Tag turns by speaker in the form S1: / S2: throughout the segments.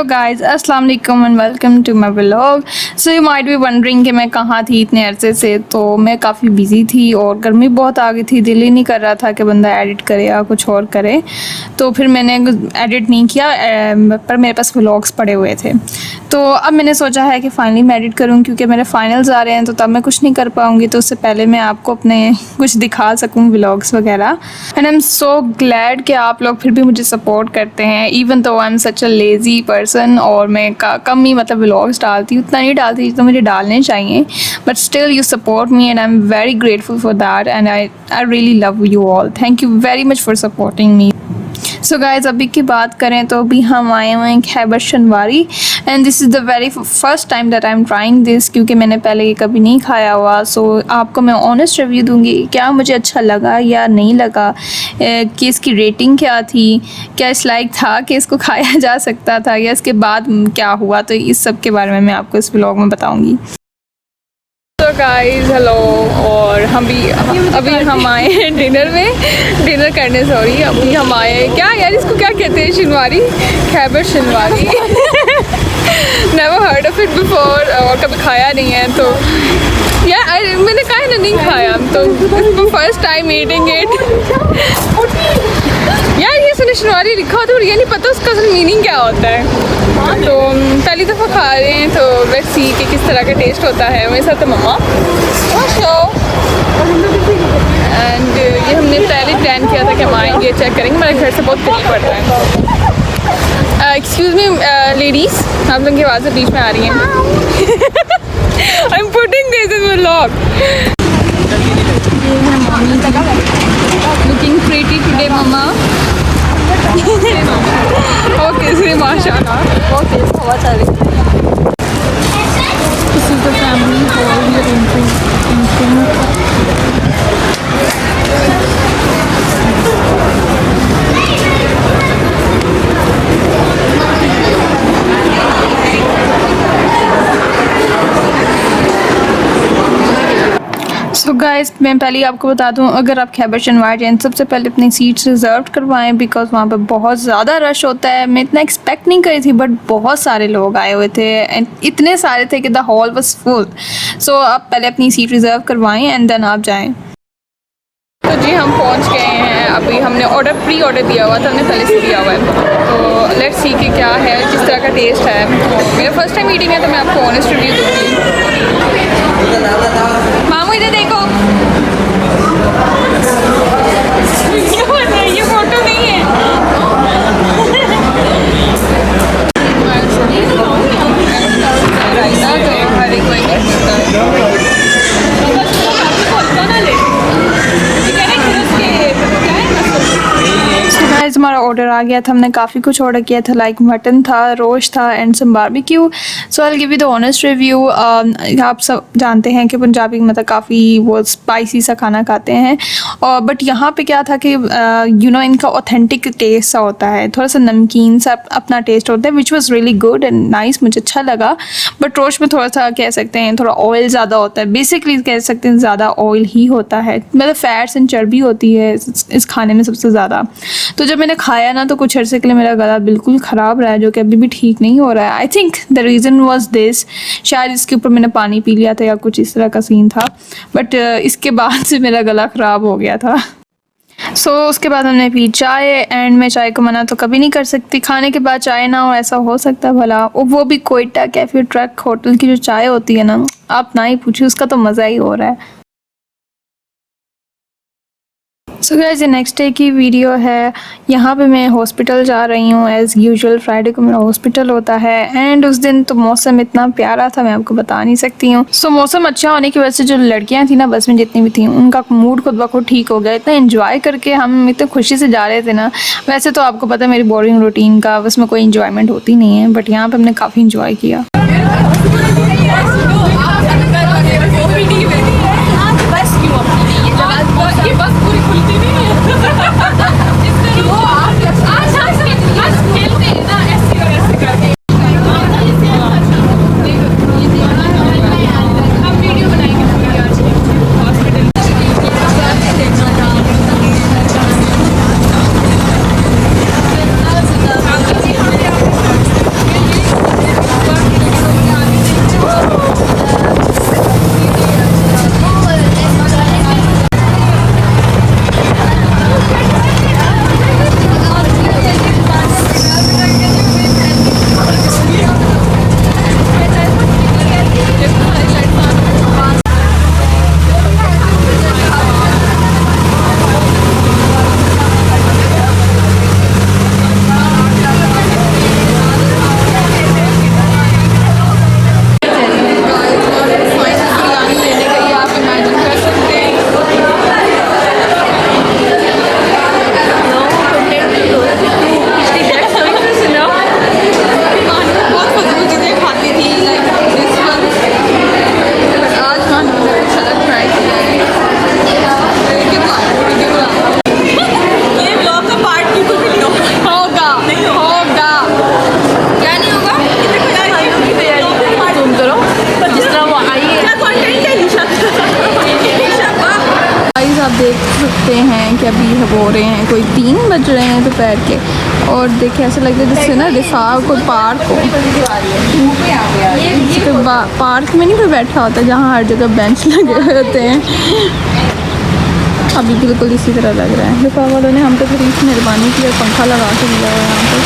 S1: Hello guys, अस्सलाम वालेकुम and welcome to my vlog. So you might be wondering कि मैं कहाँ थी इतने अरसे से। तो मैं काफ़ी बिज़ी थी और गर्मी बहुत आ गई थी, दिल ही नहीं कर रहा था कि बंदा एडिट करे या कुछ और करे। तो फिर मैंने एडिट नहीं किया, पर मेरे पास व्लॉग्स पड़े हुए थे। तो अब मैंने सोचा है कि फाइनली मैं एडिट करूँ, क्योंकि मेरे फाइनल्स आ रहे हैं तो तब मैं कुछ नहीं कर पाऊँगी। तो उससे पहले मैं आपको अपने कुछ दिखा सकूँ व्लॉग्स वगैरह। And I am so glad कि आप लोग फिर भी मुझे सपोर्ट करते हैं, इवन तो I am such a lazy person. और मैं कम ही मतलब व्लॉग्स डालती हूँ, उतना नहीं डालती तो मुझे डालने चाहिए। But still you support me and I am very grateful for that and I really love you all. Thank you very much for supporting me. So guys, अभी की बात करें तो अभी हम आए हुए हैं Khyber Shinwari and this is the very first time that I am trying this, क्योंकि मैंने पहले ये कभी नहीं खाया हुआ। सो आपको मैं ऑनेस्ट रिव्यू दूंगी क्या मुझे अच्छा लगा या नहीं लगा, कि इसकी रेटिंग क्या थी, क्या इस लायक था कि इसको खाया जा सकता था, या इसके बाद क्या हुआ। तो इस सब के बारे में मैं आपको इस व्लॉग में बताऊँगी। तो गाइस हेलो, और अभी हम आए हैं डिनर करने। सॉरी, अभी हम आए हैं क्या यार, इसको क्या कहते हैं, Shinwari, Khyber Shinwari. Never heard of it before, और कभी खाया नहीं है। तो यार मैंने कहा ना नहीं खाया, तो फर्स्ट टाइम ईटिंग इट। यार ये सुने शनवारी लिखा होता है, ये नहीं पता उसका असल मीनिंग क्या होता है। तो पहली दफ़ा खा रहे हैं तो लेट्स सी कि किस तरह का टेस्ट होता है। मेरे साथ मम्मा एंड ये हमने पहले प्लान किया था कि हम आएंगे, चेक करेंगे। मेरे घर से बहुत करीब पड़ता है। एक्सक्यूज़ मी लेडीज़, आप लोगों की आवाज़ें बीच में आ रही हैं। I am putting this in vlog. Looking pretty today mama. Okay say माशाल्लाह। ओके हवा चल रही। This is the family hall we are entering. So guys, मैं पहले आपको बता दूं, अगर आप खैबर शनवारी जाएं सबसे पहले अपनी सीट्स रिज़र्व करवाएं, बिकॉज वहाँ पे बहुत ज़्यादा रश होता है। मैं इतना एक्सपेक्ट नहीं करी थी, बट बहुत सारे लोग आए हुए थे एंड इतने सारे थे कि द हॉल वाज फुल। सो आप पहले अपनी सीट रिज़र्व करवाएं एंड देन आप जाएं। तो जी हम पहुँच गए हैं। अभी हमने प्री ऑर्डर दिया हुआ था, हमने पहले से दिया हुआ है। तो लेट्स सी कि क्या है, किस तरह का टेस्ट है। मेरा फर्स्ट टाइम ईटिंग है तो मैं आपको ऑनेस्ट रिव्यू दूँगी। मामू इधर देखो, ये फोटो नहीं है। हमारा ऑर्डर आ गया था, हमने काफ़ी कुछ ऑर्डर किया था, लाइक मटन था, रोस्ट था and some barbecue. So I give you the honest review. आप सब जानते हैं कि पंजाबी मतलब काफ़ी वो स्पाइसी सा खाना खाते हैं, और बट यहाँ पे क्या था कि यू नो इनका ऑथेंटिक टेस्ट सा होता है, थोड़ा सा नमकीन सा अपना टेस्ट होता है, which was really good and nice, मुझे अच्छा लगा। बट रोस्ट में थोड़ा सा कह सकते हैं थोड़ा ऑयल ज़्यादा होता है, बेसिकली कह सकते हैं ज़्यादा ऑयल ही होता है, मतलब फैट्स एंड चर्बी होती है इस खाने में सबसे ज़्यादा। तो जब मैंने खाया ना तो कुछ अर्से के लिए मेरा गला बिल्कुल ख़राब रहा है, जो कि अभी भी ठीक नहीं हो रहा है। I think the reason was this, शायद इसके ऊपर मैंने पानी पी लिया था या कुछ इस तरह का सीन था, बट इसके बाद से मेरा गला ख़राब हो गया था। सो उसके बाद हमने पी चाय एंड मैं चाय को मना तो कभी नहीं कर सकती, खाने के बाद चाय ना हो ऐसा हो सकता है भला, वो भी कोयटा कैफे ट्रक होटल की जो चाय होती है ना, आप ना ही पूछिए, उसका तो मज़ा ही हो रहा है। सो गाइस, ये नेक्स्ट डे की वीडियो है। यहाँ पे मैं हॉस्पिटल जा रही हूँ एज़ यूजुअल, फ्राइडे को मेरा हॉस्पिटल होता है एंड उस दिन तो मौसम इतना प्यारा था, मैं आपको बता नहीं सकती हूँ। सो मौसम अच्छा होने की वजह से जो लड़कियाँ थी ना बस में जितनी भी थी, उनका मूड खुद ब खुद ठीक हो गया। इतना एंजॉय करके हम इतने खुशी से जा रहे थे ना। वैसे तो आपको पता है मेरी बोरिंग रूटीन का, उसमें कोई इंजॉयमेंट होती नहीं है, बट यहाँ पर हमने काफ़ी इंजॉय किया। आप देख सकते हैं कि अभी हो रहे हैं कोई 3 बज रहे हैं दोपहर के, और देखिए ऐसा लग रहा है जैसे ना रिफा कोई पार्क हो। पार्क में नहीं कोई बैठा होता जहाँ हर जगह बेंच लगे हुए होते हैं, अभी बिल्कुल इसी तरह लग रहा है। रिफा वालों ने हम पे थोड़ी मेहरबानी की और पंखा लगा के दिया है यहाँ पर।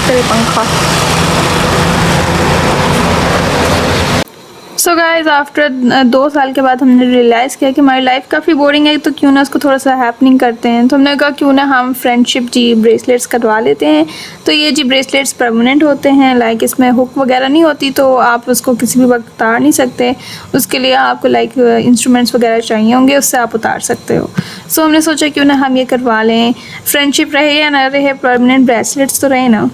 S1: करे पंखा। सो गाइज आफ्टर 2 साल के बाद हमने रियलाइज़ किया कि हमारी लाइफ काफ़ी बोरिंग है, तो क्यों ना उसको थोड़ा सा हैपनिंग करते हैं। तो हमने कहा क्यों ना हम फ्रेंडशिप जी ब्रेसलेट्स करवा लेते हैं। तो ये जी ब्रेसलेट्स परमानेंट होते हैं, लाइक इसमें हुक वगैरह नहीं होती, तो आप उसको किसी भी वक्त उतार नहीं सकते। उसके लिए आपको लाइक इंस्ट्रूमेंट्स वगैरह चाहिए होंगे, उससे आप उतार सकते हो। सो हमने सोचा क्यों ना हम ये करवा लें, फ्रेंडशिप रहे या ना रहे, परमानेंट ब्रेसलेट्स तो रहे ना।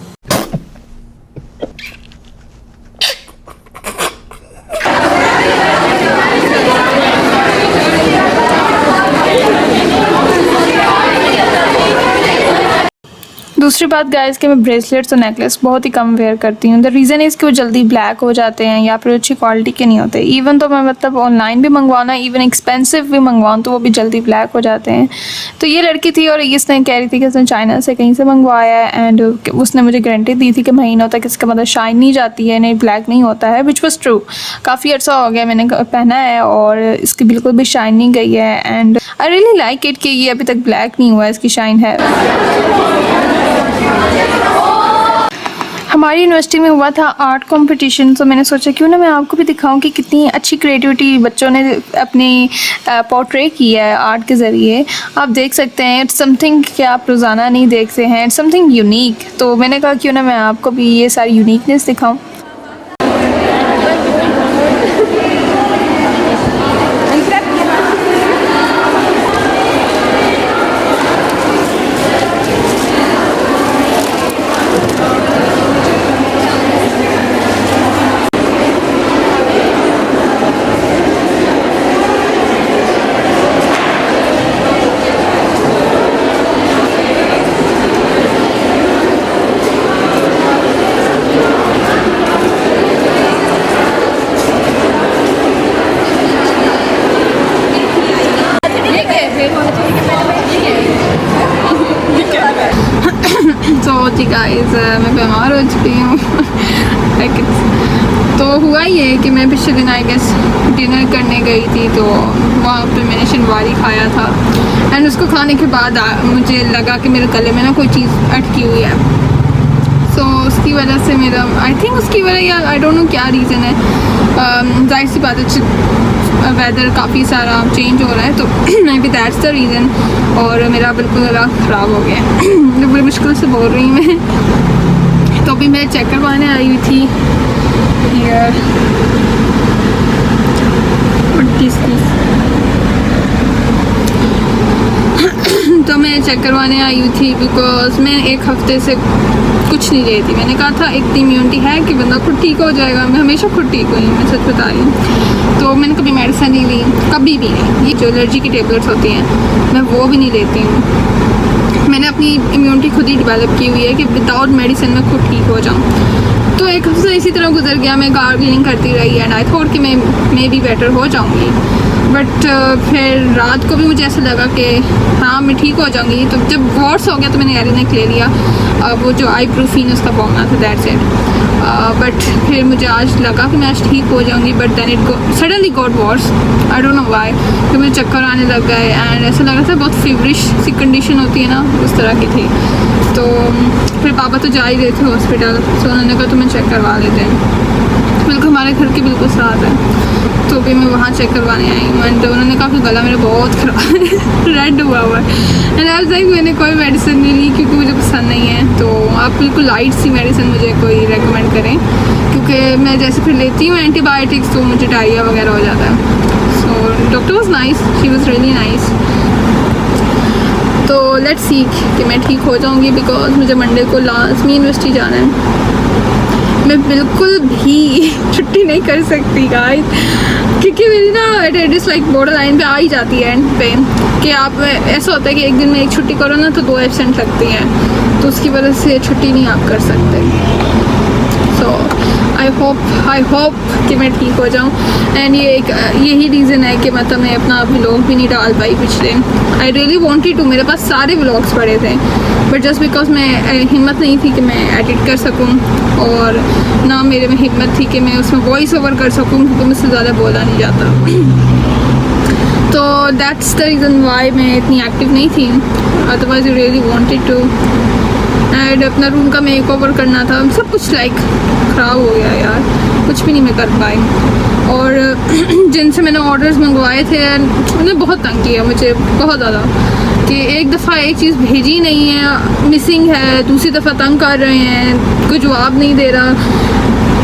S1: दूसरी बात गाइस कि मैं ब्रेसलेट्स और नेकलेस बहुत ही कम वेयर करती हूँ। द रीज़न इज़ कि वो जल्दी ब्लैक हो जाते हैं या फिर अच्छी क्वालिटी के नहीं होते। इवन तो मैं मतलब ऑनलाइन भी मंगवाना, इवन एक्सपेंसिव भी मंगवाऊँ तो वो भी जल्दी ब्लैक हो जाते हैं। तो ये लड़की थी और इसने कह रही थी कि उसने चाइना से कहीं से मंगवाया है, एंड उसने मुझे गारंटी दी थी कि महीनों तक इसका मतलब शाइन नहीं जाती है, नहीं ब्लैक नहीं होता है, विच वॉज ट्रू। काफ़ी अर्सा हो गया मैंने पहना है और इसकी बिल्कुल भी शाइन नहीं गई है, and I really like it कि ये अभी तक ब्लैक नहीं हुआ, इसकी शाइन है। हमारी यूनिवर्सिटी में हुआ था आर्ट कंपटीशन, तो मैंने सोचा क्यों ना मैं आपको भी दिखाऊं कि कितनी अच्छी क्रिएटिविटी बच्चों ने अपनी पोर्ट्रे की है आर्ट के ज़रिए। आप देख सकते हैं इट्स समथिंग कि आप रोज़ाना नहीं देखते हैं, इट्स समथिंग यूनिक। तो मैंने कहा क्यों ना मैं आपको भी ये सारी यूनिकनेस दिखाऊं। तो जी गाइस मैं बीमार हो चुकी हूँ। तो हुआ ये कि मैं पिछले दिन आई गेस डिनर करने गई थी, तो वहाँ पे मैंने शनवारी खाया था, एंड उसको खाने के बाद मुझे लगा कि मेरे गले में ना कोई चीज़ अटकी हुई है। सो उसकी वजह से मेरा आई थिंक उसकी वजह या आई डोंट नो क्या रीज़न है। जाहिर सी बात है वेदर काफ़ी सारा चेंज हो रहा है, तो may be that's the reason, और मेरा बिल्कुल गला ख़राब हो गया है। बड़ी मुश्किल से बोल रही हूँ मैं। तो अभी मैं चेक करवाने आई हुई थी हियर, तो मैं चेक करवाने आई हुई थी बिकॉज मैं 1 हफ्ते से कुछ नहीं रही थी। मैंने कहा था इतनी इम्यूनिटी है कि बंदा खुद ठीक हो जाएगा। मैं हमेशा खुद ठीक हुई हूँ, मैं सच बता रही हूँ। तो मैंने कभी मेडिसिन नहीं ली, कभी भी नहीं। ये जो एलर्जी की टेबलेट्स होती हैं मैं वो भी नहीं लेती हूँ। मैंने अपनी इम्यूनिटी खुद ही डेवलप की हुई है कि विदाउट मेडिसिन मैं खुद ठीक हो जाऊँ। तो 1 हफ्ता इसी तरह गुजर गया, मैं गार्गलिंग करती रही एंड आई थॉट कि मैं भी बेटर हो जाऊँगी। बट फिर रात को भी मुझे ऐसा लगा कि हाँ मैं ठीक हो जाऊँगी। तो जब वॉर्स हो गया तो मैंने एरिनेक ले लिया, वो जो आइब्रूफिन उसका फॉर्मूला था, दैट्स इट। बट फिर मुझे आज लगा कि मैं आज ठीक हो जाऊँगी, but then it suddenly got worse, I don't know why. फिर मुझे चक्कर आने लग गए एंड ऐसा लग रहा था बहुत फीवरिश सी कंडीशन होती है ना, उस तरह की थी। तो फिर पापा तो जा ही रहे थे हॉस्पिटल, तो उन्होंने कहा तुम्हें चेक करवा लेते हैं, बिल्कुल हमारे घर के बिल्कुल साथ है। तो भी मैं वहाँ चेक करवाने आई हूँ एंड उन्होंने कहा कि गला मेरा बहुत ख़राब रेड हुआ हुआ है। एंड आज तक मैंने कोई मेडिसिन नहीं ली क्योंकि मुझे पसंद नहीं है। तो आप बिल्कुल लाइट सी मेडिसिन मुझे कोई रेकमेंड करें, क्योंकि मैं जैसे फिर लेती हूँ एंटीबायोटिक्स तो मुझे डायरिया वगैरह हो जाता है। So doctor was nice, she was really nice. तो लेट्स सी कि मैं ठीक हो जाऊँगी बिकॉज मुझे मंडे को लाजमी यूनिवर्सिटी जाना है। मैं बिल्कुल भी छुट्टी नहीं कर सकती गाइस, क्योंकि मेरी ना अटेंडेंस लाइक बॉर्डर लाइन पे आ ही जाती है एंड पे कि आप ऐसा होता है कि एक दिन में 1 छुट्टी करो ना तो 2 एब्सेंट लगती हैं, तो उसकी वजह से छुट्टी नहीं आप कर सकते। सो आई होप कि मैं ठीक हो जाऊँ। एंड यही रीज़न है कि मतलब मैं अपना व्लॉग भी नहीं डाल पाई पिछले। आई रियली वांटेड टू, मेरे पास सारे व्लॉग्स पड़े थे, बट जस्ट बिकॉज मैं हिम्मत नहीं थी कि मैं एडिट कर सकूँ, और ना मेरे में हिम्मत थी कि मैं उसमें वॉइस ओवर कर सकूँ, क्योंकि मुझसे ज़्यादा बोला नहीं जाता। तो दैट्स द रीज़न वाई मैं इतनी एक्टिव नहीं थी। Otherwise I really wanted to. And अपना रूम का मेक ओवर करना था, सब कुछ लाइक ख़राब हो गया यार, कुछ भी नहीं मैं कर पाई। और जिनसे मैंने ऑर्डर्स मंगवाए थे उन्होंने बहुत तंग किया मुझे, बहुत ज़्यादा, कि एक दफ़ा एक चीज़ भेजी नहीं है, मिसिंग है, दूसरी दफ़ा तंग कर रहे हैं, कोई जवाब नहीं दे रहा,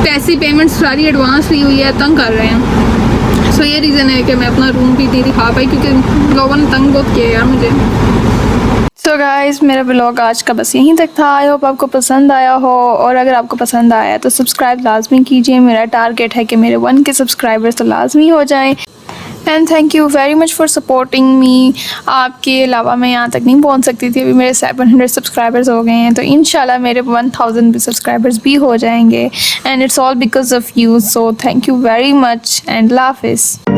S1: पैसे पेमेंट सारी एडवांस ली हुई है, तंग कर रहे हैं। सो ये रीज़न है कि मैं अपना रूम भी नहीं दिखा पाई, क्योंकि लोगों ने तंग बहुत किया यार मुझे। सो गाइस, मेरा ब्लॉग आज का बस यहीं तक था। आई होप आपको पसंद आया हो, और अगर आपको पसंद आया तो सब्सक्राइब लाजमी कीजिए। मेरा टारगेट है कि मेरे 1K सब्सक्राइबर्स तो लाजमी हो जाएं। And thank you very much for supporting me. आपके अलावा मैं यहाँ तक नहीं पहुँच सकती थी। अभी मेरे 700 सब्सक्राइबर्स हो गए हैं, तो इंशाल्लाह मेरे 1000 सब्सक्राइबर्स भी हो जाएंगे। And it's all because of you. So thank you very much and Allah हाफिज़।